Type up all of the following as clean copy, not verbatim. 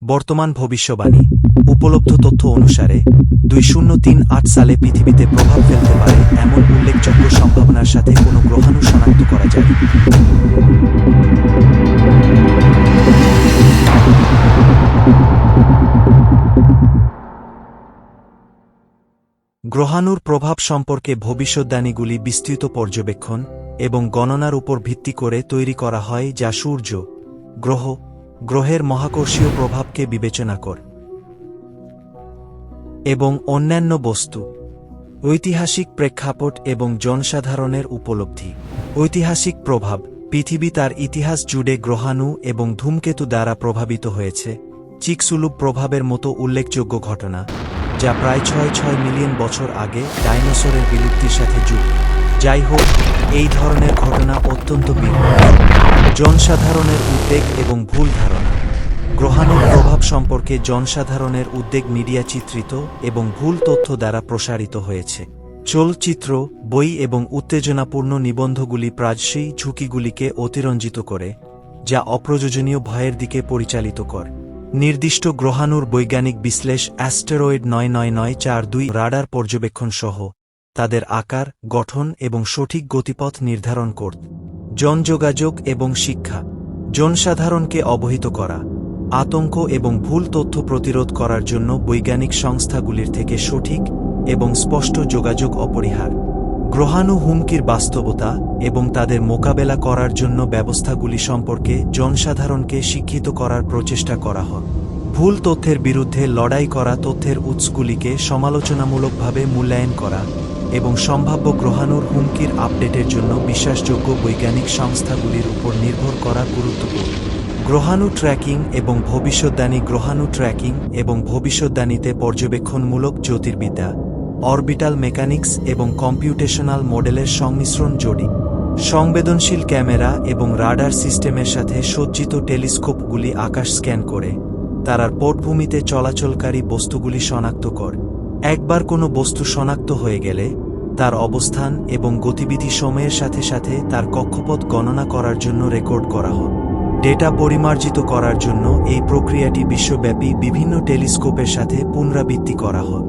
বর্তমান ভবিষ্যবাণী উপলব্ধ তথ্য অনুসারে 2038 সালে পৃথিবীতে প্রভাব ফেলতে পারে এমন উল্লেখযোগ্য সম্ভাবনার সাথে কোনো গ্রহাণু শনাক্ত করা যায়। গ্রহাণুর প্রভাব সম্পর্কে ভবিষ্যদ্বাণীগুলি বিস্তৃত পর্যবেক্ষণ এবং গণনার উপর ভিত্তি করে তৈরি করা হয় যা সূর্য, গ্রহের মহাকর্ষীয় প্রভাবকে বিবেচনা করে এবং অন্যান্য বস্তু। ঐতিহাসিক প্রেক্ষাপট এবং জনসাধারণের উপলব্ধি। ঐতিহাসিক প্রভাব। পৃথিবী তার ইতিহাস জুড়ে গ্রহাণু এবং ধূমকেতু দ্বারা প্রভাবিত হয়েছে। চিকসুলুপ প্রভাবের মতো উল্লেখযোগ্য ঘটনা, যা প্রায় 6 মিলিয়ন বছর আগে ডাইনোসরের বিলুপ্তির সাথে যুক্ত। যাই হোক, এই ধরনের ঘটনা অত্যন্ত বিরল। জনসাধারণের উদ্বেগ এবং ভুল ধারণা। গ্রহাণুর প্রভাব সম্পর্কে জনসাধারণের উদ্বেগ মিডিয়া চিত্রিত এবং ভুল তথ্য দ্বারা প্রসারিত হয়েছে। চলচ্চিত্র, বই এবং উত্তেজনাপূর্ণ নিবন্ধগুলি প্রায়শই ঝুঁকিগুলিকে অতিরঞ্জিত করে, যা অপ্রয়োজনীয় ভয়ের দিকে পরিচালিত করে। নির্দিষ্ট গ্রহাণুর বৈজ্ঞানিক বিশ্লেষ অ্যাস্টেরয়েড 99942 রাডার পর্যবেক্ষণ সহ তাদের আকার, গঠন এবং সঠিক গতিপথ নির্ধারণ করতে। জনযোগাযোগ এবং শিক্ষা। জনসাধারণকে অবহিত করা, আতঙ্ক এবং ভুল তথ্য প্রতিরোধ করার জন্য বৈজ্ঞানিক সংস্থাগুলির থেকে সঠিক এবং স্পষ্ট যোগাযোগ অপরিহার্য। গ্রহাণু হুমকির বাস্তবতা এবং তাদের মোকাবেলা করার জন্য ব্যবস্থাগুলি সম্পর্কে জনসাধারণকে শিক্ষিত করার প্রচেষ্টা করা হয়। ভুল তথ্যের বিরুদ্ধে লড়াই করা, তথ্যের উৎসগুলিকে সমালোচনামূলকভাবে মূল্যায়ন করা এবং সম্ভাব্য গ্রহাণুর হুমকির আপডেটের জন্য বিশ্বাসযোগ্য বৈজ্ঞানিক সংস্থাগুলির উপর নির্ভর করা গুরুত্বপূর্ণ। গ্রহাণু ট্র্যাকিং এবং ভবিষ্যদ্বাণী। গ্রহাণু ট্র্যাকিং এবং ভবিষ্যদ্বাণীতে পর্যবেক্ষণমূলক জ্যোতির্বিদ্যা, অরবিটাল মেকানিক্স এবং কম্পিউটেশনাল মডেলের সংমিশ্রণ জড়ি। সংবেদনশীল ক্যামেরা এবং রাডার সিস্টেমের সাথে সজ্জিত টেলিস্কোপগুলি আকাশ স্ক্যান করে তারার পটভূমিতে চলাচলকারী বস্তুগুলি শনাক্ত করে। একবার কোনো বস্তু শনাক্ত হয়ে গেলে তার অবস্থান এবং গতিবিধি সময়ের সাথে সাথে তার কক্ষপথ গণনা করার জন্য রেকর্ড করা হয়। ডেটা পরিমার্জিত করার জন্য এই প্রক্রিয়াটি বিশ্বব্যাপী বিভিন্ন টেলিস্কোপের সাথে পুনরাবৃত্তি করা হয়।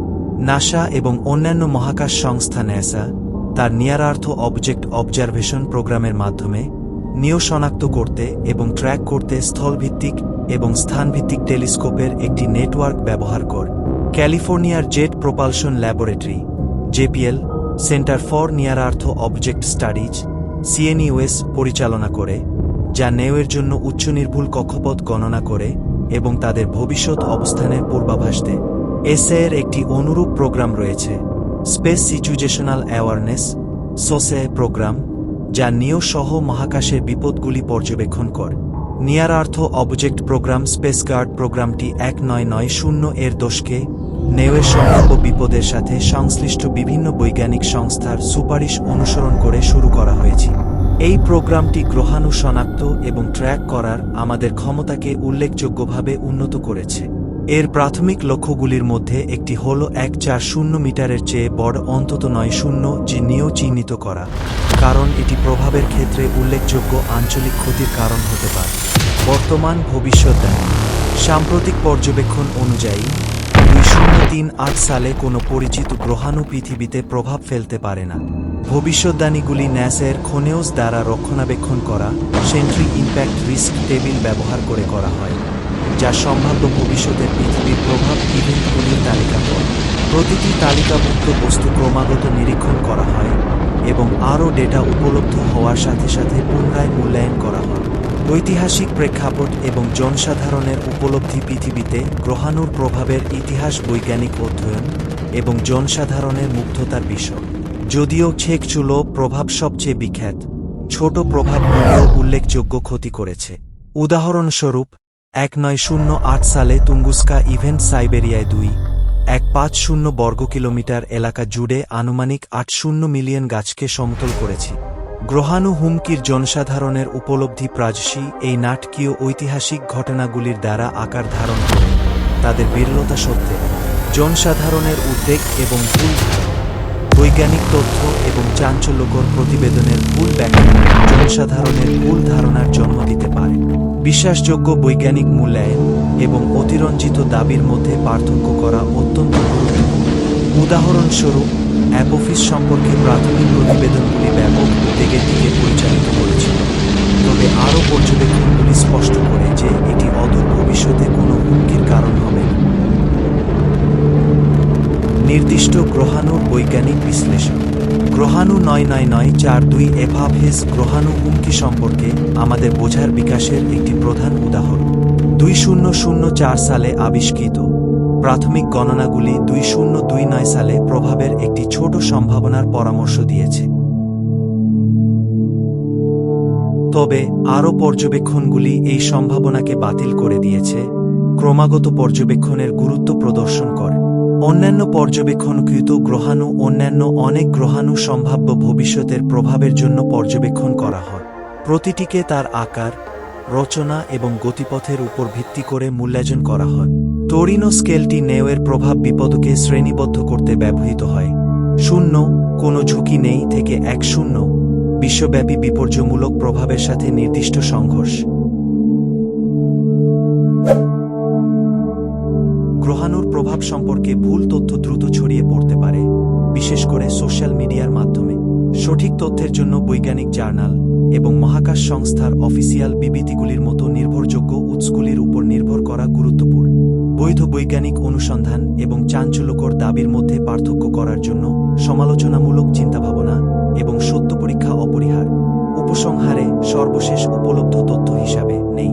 নাসা এবং অন্যান্য মহাকাশ সংস্থা ন্যাসা তার নিয়ার আর্থ অবজেক্ট অবজারভেশন প্রোগ্রামের মাধ্যমে নিও শনাক্ত করতে এবং ট্র্যাক করতে স্থলভিত্তিক এবং স্থানভিত্তিক টেলিস্কোপের একটি নেটওয়ার্ক ব্যবহার করে। ক্যালিফোর্নিয়ার jet propulsion laboratory JPL center for near earth object studies CNEOS পরিচালনা করে, যা নেওয়ের জন্য উচ্চ নির্ভুল কক্ষপথ গণনা করে এবং তাদের ভবিষ্যৎ অবস্থানের পূর্বাভাস দেয়। এসএ-এর একটি অনুরূপ প্রোগ্রাম রয়েছে, স্পেস সিচুয়েশনাল অ্যাওয়ারনেস সোসে প্রোগ্রাম, যা নিও সহ মহাকাশের বিপদগুলি পর্যবেক্ষণ করে। নিয়ার আর্থ অবজেক্ট প্রোগ্রাম স্পেসগার্ড প্রোগ্রামটি 1990 দশকে নেওয়ের সম্ভাব্য বিপদের সাথে সংশ্লিষ্ট বিভিন্ন বৈজ্ঞানিক সংস্থার সুপারিশ অনুসরণ করে শুরু করা হয়েছে। এই প্রোগ্রামটি গ্রহাণু শনাক্ত এবং ট্র্যাক করার আমাদের ক্ষমতাকে উল্লেখযোগ্যভাবে উন্নত করেছে। এর প্রাথমিক লক্ষ্যগুলির মধ্যে একটি হল 140 মিটারের চেয়ে বড় অন্তত 90 জি নিও চিহ্নিত করা, কারণ এটি প্রভাবের ক্ষেত্রে উল্লেখযোগ্য আঞ্চলিক ক্ষতির কারণ হতে পারে। বর্তমান ভবিষ্যদ্বাণী। সাম্প্রতিক পর্যবেক্ষণ অনুযায়ী 2038 সালে কোনো পরিচিত গ্রহাণু পৃথিবীতে প্রভাব ফেলতে পারে না। ভবিষ্যদ্বাণীগুলি ন্যাসার খোনেওস দ্বারা রক্ষণাবেক্ষণ করা সেন্ট্রি ইম্প্যাক্ট রিস্ক টেবিল ব্যবহার করে করা হয়, যা সম্ভাব্য ভবিষ্যতের পৃথিবীর প্রভাব ইভেন্টগুলির তালিকা করে। প্রতিটি তালিকাভুক্ত বস্তু ক্রমাগত নিরীক্ষণ করা হয় এবং আরও ডেটা উপলব্ধ হওয়ার সাথে সাথে পুনরায় মূল্যায়ন করা হয়। ঐতিহাসিক প্রেক্ষাপট এবং জনসাধারণের উপলব্ধি। পৃথিবীতে গ্রহাণুর প্রভাবের ইতিহাস বৈজ্ঞানিক অধ্যয়ন এবং জনসাধারণের মুগ্ধতার বিষয়। যদিও চেকচুলো প্রভাব সবচেয়ে বিখ্যাত, ছোট প্রভাবগুলিও উল্লেখযোগ্য ক্ষতি করেছে। উদাহরণস্বরূপ 1908 সালে তুঙ্গুস্কা ইভেন্ট সাইবেরিয়ায় 2.150 বর্গ কিলোমিটার এলাকা জুড়ে আনুমানিক 80 মিলিয়ন গাছকে সমতল করেছে। গ্রহাণু হুমকির জনসাধারণের উপলব্ধি প্রায়শই এই নাটকীয় ঐতিহাসিক ঘটনাগুলির দ্বারা আকার ধারণ করে। তাদের বিরলতা সত্ত্বে জনসাধারণের উদ্বেগ এবং ভুল ধারণা। বৈজ্ঞানিক তথ্য এবং চাঞ্চল্যকর প্রতিবেদনের ভুল ব্যাখ্যা জনসাধারণের ভুল ধারণার জন্ম দিতে পারে। বিশ্বাসযোগ্য বৈজ্ঞানিক মূল্যায়ন এবং অতিরঞ্জিত দাবির মধ্যে পার্থক্য করা অত্যন্ত গুরুত্বপূর্ণ। উদাহরণস্বরূপ, অ্যাপোফিস সম্পর্কে প্রাথমিক প্রতিবেদনগুলি ব্যাপক উদ্বেগের দিকে পরিচালিত করেছিল, তবে আরও পর্যবেক্ষণগুলি স্পষ্ট করে যে এটি অদূর ভবিষ্যতে কোনো হুমকির কারণ হবে না। নির্দিষ্ট গ্রহাণুর বৈজ্ঞানিক বিশ্লেষণ। গ্রহাণু 99942 এভাভেস গ্রহাণু হুমকি সম্পর্কে আমাদের বোঝার বিকাশের একটি প্রধান উদাহরণ। 2004 সালে আবিষ্কৃত প্রাথমিক গণনাগুলি 2029 সালে প্রভাবের একটি ছোট সম্ভাবনার পরামর্শ দিয়েছে। তবে আরও পর্যবেক্ষণগুলি এই সম্ভাবনাকে বাতিল করে দিয়েছে। ক্রমাগত পর্যবেক্ষণের গুরুত্ব প্রদর্শন করে অন্যান্য পর্যবেক্ষণকৃত গ্রহাণু অন্যান্য অনেক গ্রহাণু সম্ভাব্য ভবিষ্যতের প্রভাবের জন্য পর্যবেক্ষণ করা হয়। প্রতিটিকে তার আকার, রচনা এবং গতিপথের উপর ভিত্তি করে মূল্যায়ন করা হয়। টোরিনো স্কেলটি নেওয়ের প্রভাব বিপদকে শ্রেণীবদ্ধ করতে ব্যবহৃত হয়। 0 কোনো ঝুঁকি নেই থেকে 1 বিশ্বব্যাপী বিপর্যয়মূলক প্রভাবের সাথে নির্দিষ্ট সংঘর্ষ। গ্রহাণুর প্রভাব সম্পর্কে ভুল তথ্য দ্রুত ছড়িয়ে পড়তে পারে, বিশেষ করে সোশ্যাল মিডিয়ার মাধ্যমে। সঠিক তথ্যের জন্য বৈজ্ঞানিক জার্নাল এবং মহাকাশ সংস্থার অফিসিয়াল বিবৃতিগুলির মতো নির্ভরযোগ্য উৎসগুলির উপর নির্ভর করা গুরুত্বপূর্ণ। বৈধ বৈজ্ঞানিক অনুসন্ধান এবং চাঞ্চল্যকর দাবির মধ্যে পার্থক্য করার জন্য সমালোচনামূলক চিন্তাভাবনা এবং সত্য পরীক্ষা অপরিহার্য। উপসংহারে, সর্বশেষ উপলব্ধ তথ্য হিসাবে নেই।